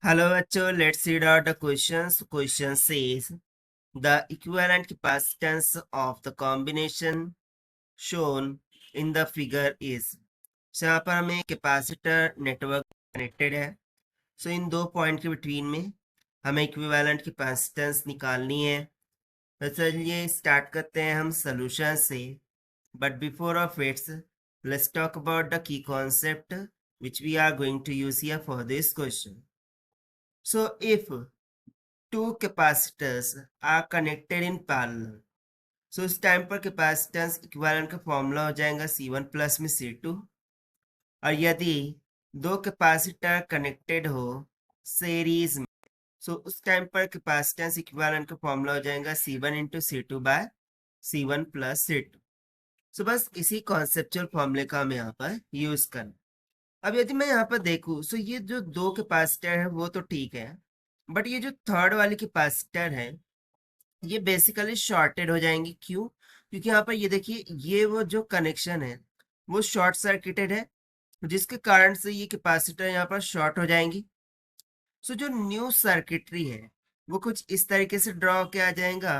Hello बच्चों, let's read out the questions. Question says the equivalent capacitance of the combination shown in the figure is. So यहाँ पर हमें capacitor network connected है. सो इन दो point के between में हमें इक्विवेलेंट कैपेसिटेंस निकालनी है. तो चलिए स्टार्ट करते हैं हम सोल्यूशन से. But before of its let's talk about the key concept which we are going to use here for this question. So if two capacitors are connected in parallel, so इस time पर capacitance equivalent का formula हो जाएगा C1 plus में C2. और यदि दो capacitor connected हो सीरीज में, सो उस टाइम पर कैपेसिटेंस इक्विवेलेंट का फॉर्मूला हो जाएगा C1 into C2 bye C1 plus C2. सो बस इसी कॉन्सेप्चुअल फॉर्मूले का हमें यहाँ पर यूज करना. अब यदि मैं यहाँ पर देखूँ, सो ये जो दो कैपेसिटर है वो तो ठीक है, बट ये जो थर्ड वाली कैपेसिटर है ये बेसिकली शॉर्टेड हो जाएंगी. क्यों? क्योंकि यहाँ पर ये देखिए, ये वो जो कनेक्शन है वो शॉर्ट सर्किटेड है, जिसके कारण से ये कैपेसिटर यहाँ पर शॉर्ट हो जाएंगी. सो जो न्यू सर्किटरी है वो कुछ इस तरीके से ड्रॉ किया जाएगा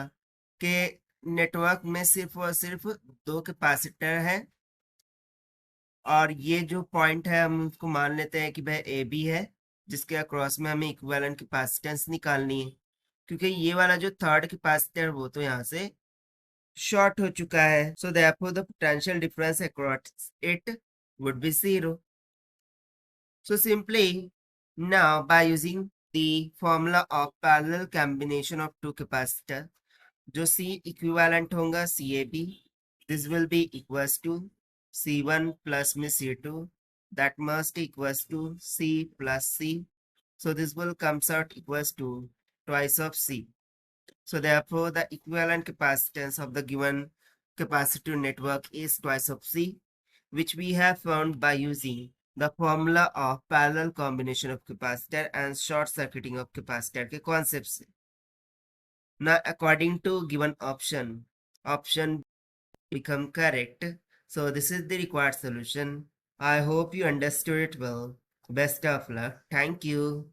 कि नेटवर्क में सिर्फ और सिर्फ दो कैपेसिटर है, और ये जो पॉइंट है हम उसको मान लेते हैं कि भाई ए बी है, जिसके अक्रॉस में हमें इक्विवेलेंट कैपेसिटेंस निकालनी है. क्योंकि ये वाला जो थर्ड कैपेसिटर वो तो यहाँ से शॉर्ट हो चुका है. So therefore the potential difference across it would be 0. So simply now by using the formula of parallel combination of two capacitor, जो C equivalent होगा CAB, this will be equals to C1 plus में C2, that must equals to C plus C. So this will comes out equals to twice of C. So therefore the equivalent capacitance of the given capacitor network is twice of C, which we have found by using the formula of parallel combination of capacitor and short circuiting of capacitor के concept से. Now according to given option become correct. So this is the required solution. I hope you understood it well. Best of luck. Thank you.